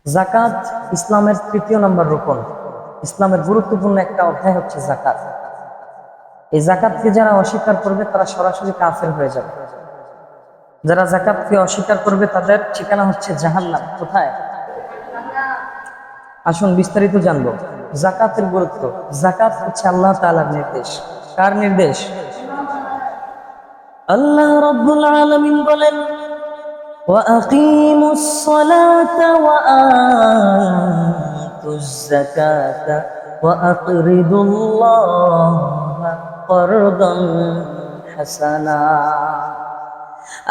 জাকাত ইসলামের তৃতীয় নম্বর রুকন। ইসলামের গুরুত্বপূর্ণ একটা অধ্যায় হচ্ছে জাকাত। এই জাকাতকে যারা অস্বীকার করবে তারা সরাসরি কাফের হয়ে যাবে। যারা জাকাতকে অস্বীকার করবে তাদের ঠিকানা হচ্ছে জাহান্নাম। কোথায়? আসুন বিস্তারিত জানবো জাকাতের গুরুত্ব। জাকাত হচ্ছে আল্লাহ তাআলার নির্দেশ। কার নির্দেশ? আল্লাহ রাব্বুল আলামিন বলেন, وَأَقِيمُوا الصَّلَاةَ وَآتُوا الزَّكَاةَ وَأَقْرِضُوا اللَّهَ قَرْضًا حَسَنًا।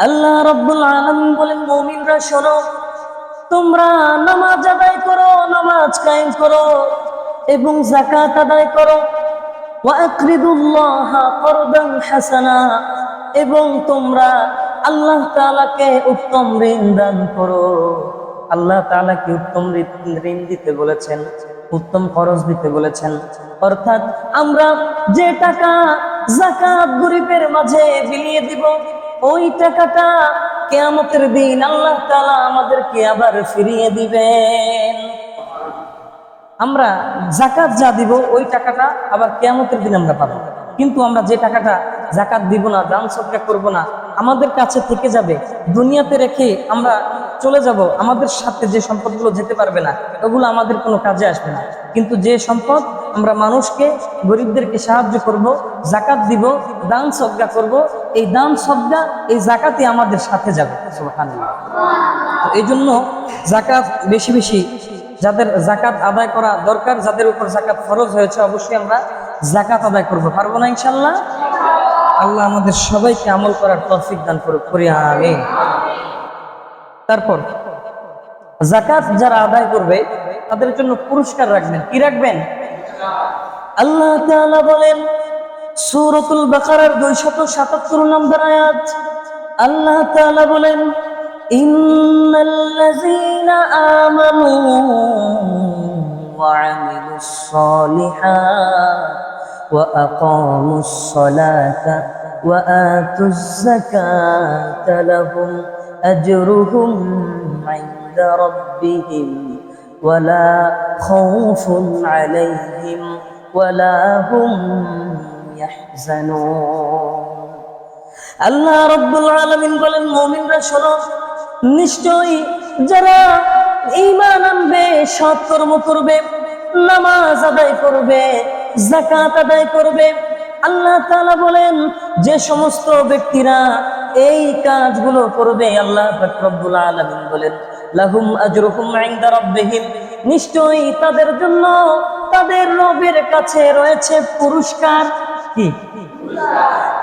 আল্লাহ রাব্বুল আলামিন বলেন, মুমিনরা শোনো, তোমরা নামাজ আদায় করো, নামাজ কায়েম করো এবং যাকাত আদায় করো। ওয়াকরিদুল্লাহা করদান হাসানা, এবং তোমরা আল্লাহ তাআলাকে উত্তম ঋণ দান করো। আল্লাহ তাআলা কি উত্তম ঋণ দিতে বলেছেন, উত্তম খরচ দিতে বলেছেন। অর্থাৎ আমরা যে টাকা যাকাত গরিবের মাঝে বিলিয়ে দিব, ওই টাকাটা কিয়ামতের দিন আল্লাহ তাআলা আমাদেরকে আবার ফিরিয়ে দিবেন। আমরা জাকাত যা দিব ওই টাকাটা আবার কিয়ামতের দিন আমরা পাবো। কিন্তু আমরা যে টাকাটা জাকাত দিব না, দান সদকা করব না, আমাদের কাছে থেকে যাবে, দুনিয়াতে রেখে আমরা চলে যাব, আমাদের সাথে যে সম্পদগুলো যেতে পারবে না, ওগুলো আমাদের কোনো কাজে আসবে না। কিন্তু যে সম্পদ আমরা মানুষকে, গরিবদেরকে সাহায্য করব, জাকাত দিব, দান সদকা করব, এই দান সদকা, এই জাকাতই আমাদের সাথে যাবে। সুবহানাল্লাহ। তো এই জন্য জাকাত বেশি বেশি যাদের জাকাত আদায় করা দরকার, যাদের উপর জাকাত ফরজ হয়েছে, অবশ্যই আমরা জাকাত আদায় করব। পারবো না ইনশাআল্লাহ? আল্লাহ আমাদের সবাইকে আমল করার তৌফিক দান করুক, করি আমিন। তারপর জাকাত যারা আদায় করবে তাদের জন্য পুরস্কার রাখবেন। কি রাখবেন? আল্লাহ তাআলা বলেন সূরাতুল বাকারার 277 নম্বর আয়াত, আল্লাহ তাআলা বলেন, ইন্নাল্লাযীনা আমানু ওয়া আমিলুস সালিহাত ওয়া আকামুস সালাতা ওয়া আতুজ যাকাতা লাহুম আজরুহুম ইনদা রাব্বিহিম ওয়ালা খাউফুন আলাইহিম ওয়ালা হুম ইয়াহজানুন। আল্লাহ রাব্বুল আলামিন বলেন, মুমিনরা শোনো, নিশ্চয়ই যারা ঈমান আনবে, সৎকর্ম করবে, নামাজ আদায় করবে, যাকাত আদায় করবে, আল্লাহ তাআলা বলেন যে সমস্ত ব্যক্তিরা এই কাজগুলো করবে, আল্লাহ পাক রব্বুল আলামিন বলেন, লাহুম আজরুহুম ইনদা রাব্বিহিম, নিশ্চয়ই তাদের জন্য তাদের রবের কাছে রয়েছে পুরস্কার। কি?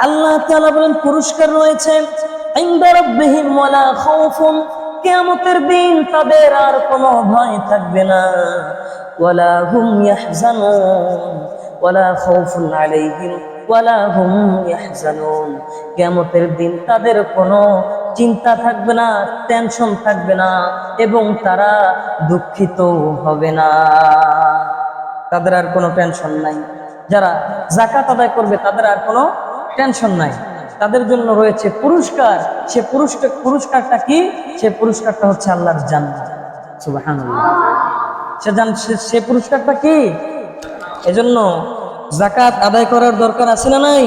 আল্লাহ তাআলা বলেন পুরস্কার রয়েছে, ইনদা রাব্বিহিম ওয়ালা খাউফুন, কিয়ামতের দিন তাদের আর কোনো ভয় থাকবে না, ওয়ালা হুম ইয়াহজানুন, ওয়ালা খাউফুন আলাইহিম ওয়ালা হুম ইয়াহজানুন, কিয়ামতের দিন তাদের কোনো চিন্তা থাকবে না, টেনশন থাকবে না, এবং তারা দুঃখিত হবে না। তাদের আর কোনো টেনশন নাই। যারা যাকাত আদায় করবে তাদের আর কোনো টেনশন নাই, তাদের জন্য রয়েছে পুরস্কার। সে পুরস্কারটা কি? সে পুরস্কারটা হচ্ছে আল্লাহর জান্নাত। সুবহানাল্লাহ। সে পুরস্কারটা কি? এজন্য যাকাত আদায় করার দরকার আছে না নাই?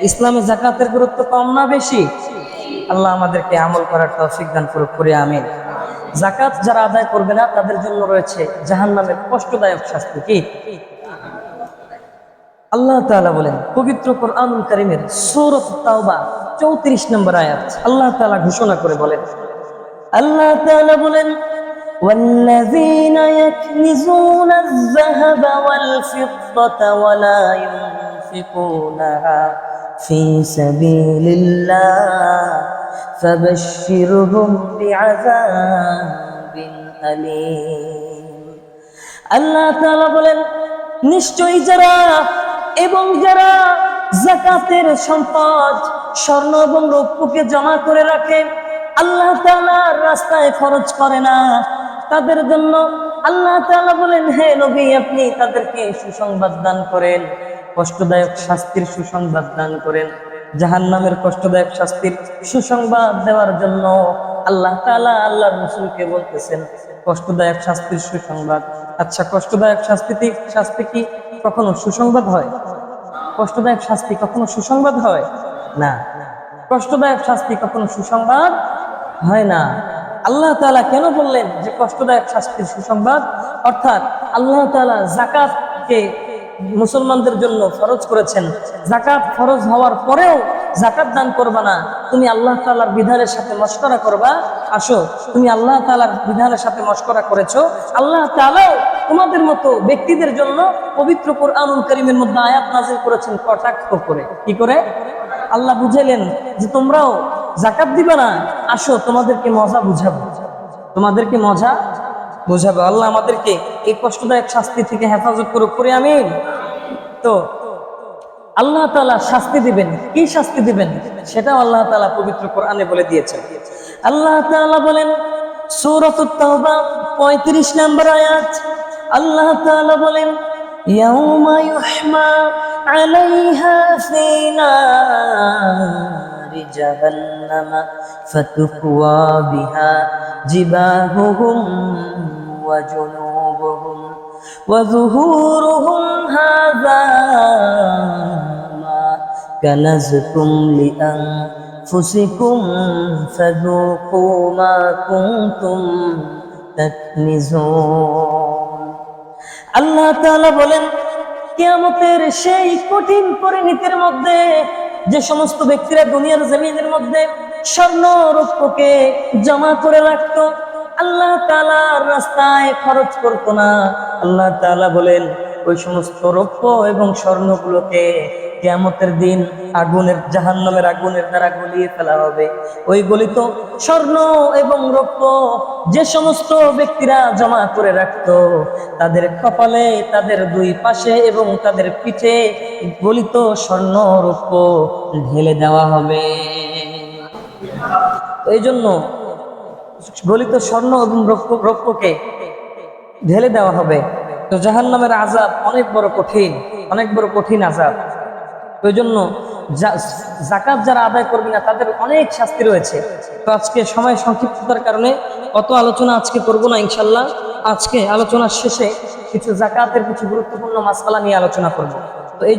ইসলামে যাকাতের গুরুত্ব কম না বেশি? আল্লাহ আমাদেরকে আমল করার তৌফিক দান করুক, করি আমিন। যাকাত যারা আদায় করবে না তাদের জন্য রয়েছে জাহান্নামের কষ্টদায়ক শাস্তি। কি? আল্লাহ তাআলা বলেন পবিত্র কোরআনুল কারীমের সূরাত তাওবা 34 নম্বর আয়াত, আল্লাহ তাআলা ঘোষণা করে বলেন, আল্লাহ তাআলা বলেন, ওয়াল্লাযীনা ইয়াকনিজুনা আয-যাহাবা ওয়াল ফিদ্দাতা ওয়া লা ইউনফিকুনাহা ফী সাবিলিল্লাহ ফাবাশশিরহুম বিআযাবিন আলীম। আল্লাহ তাআলা বলেন, নিশ্চয়ই যারা যাকাতের সম্পদ স্বর্ণ এবং রৌপ্যকে জমা করে রাখে, আল্লাহ তাআলার রাস্তায় খরচ করে না, তাদের জন্য আল্লাহ তাআলা বলেন, হে নবী আপনি তাদেরকে সুসংবাদ দান করেন, কষ্টদায়ক শাস্তির সুসংবাদ দান করেন। জাহান্নামের কষ্টদায়ক শাস্তির সুসংবাদ দেওয়ার জন্য আল্লাহ তাআলা আল্লাহর রাসূলকে বলতেছেন কষ্টদায়ক শাস্তির সুসংবাদ। আচ্ছা, কষ্টদায়ক শাস্তি কি কখনো সুসংবাদ হয়? কষ্টদায়ক শাস্তি কখনো সুসংবাদ হয় না। কষ্টদায়ক শাস্তি কখনো সুসংবাদ হয় না। আল্লাহ তাআলা কেন বললেন যে কষ্টদায়ক শাস্তির সুসংবাদ? অর্থাৎ আল্লাহ তাআলা যাকাতকে মুসলমানদের জন্য ফরজ করেছেন। যাকাত ফরজ হওয়ার পরেও যাকাত দান করবা না, তুমি আল্লাহ তাআলার বিধানের সাথে মশকরা করবা। আসো, তুমি আল্লাহ তাআলার বিধানের সাথে মশকরা করেছো, আল্লাহ তাআলাও তোমাদের মতো ব্যক্তিদের জন্য পবিত্র কোরআনুল কারীমের মধ্যে আয়াত নাযিল করেছেন কটাক্ষ করে। কি করে? আল্লাহ বুঝাইলেন যে তোমরাও যাকাত দিবা না, আসো তোমাদেরকে মজা বুঝাবো, তোমাদেরকে মজা বুঝাবো। আল্লাহ আমাদেরকে এই কষ্টদায়ক শাস্তি থেকে হেফাজত করুক, করে আমিন। তো আল্লাহ তাআলা শাস্তি দিবেন, কি শাস্তি দিবেন সেটাও আল্লাহ তাআলা পবিত্র কোরআনে বলে দিয়েছেন। আল্লাহ তাআলা বলেন সূরাতুত তাওবা 35 নম্বর আয়াত, আল্লাহ তাআলা বলেন ইয়াউমা ইউহমা আলাইহা ফি নারি জাহান্নামা ফাতুকওয়া বিহা জিবাহুহুম ওয়া জুনুবুহুম ওয়া যুহুরুহুম হাযা মা কানাজতুম লিআনফুসিকুম ফাযুকু মা কুনতুম তাকনিজুন। আল্লাহ তাআলা বলেন কিয়ামতের সেই কঠিন পরিণতির মধ্যে যে সমস্ত ব্যক্তিরা দুনিয়ার জমিনের মধ্যে স্বর্ণ রৌপ্যকে জমা করে রাখতো, আল্লাহ তাআলার রাস্তায় খরচ করতো না, আল্লাহ তাআলা বলেন ওই সমস্ত রৌপ্য এবং স্বর্ণগুলোকে কিয়ামতের দিন আগুনের, জাহান্নামের আগুনের দ্বারা গলিয়ে ফেলা হবে। ওই গলিত স্বর্ণ এবং রৌপ্য যে সমস্ত ব্যক্তিরা জমা করে রাখতো, তাদের কপালে, তাদের দুই পাশে এবং তাদের পিঠে গলিত স্বর্ণ রৌপ্য ঢেলে দেওয়া হবে। এই জন্য গলিত স্বর্ণ এবং রৌপ্যকে ঢেলে দেওয়া হবে। তো জাহান্নামের আযাব অনেক বড় কঠিন, অনেক বড় কঠিন আযাব। ওই জন্য যাকাত যারা আদায় করবে না তাদের অনেক শাস্তি রয়েছে। তো আজকে সময় সংক্ষিপ্ততার কারণে অত আলোচনা আজকে করব না ইনশাল্লাহ। আজকে আলোচনার শেষে কিছু যাকাতের কিছু গুরুত্বপূর্ণ মাসআলা নিয়ে আলোচনা করব। তো এই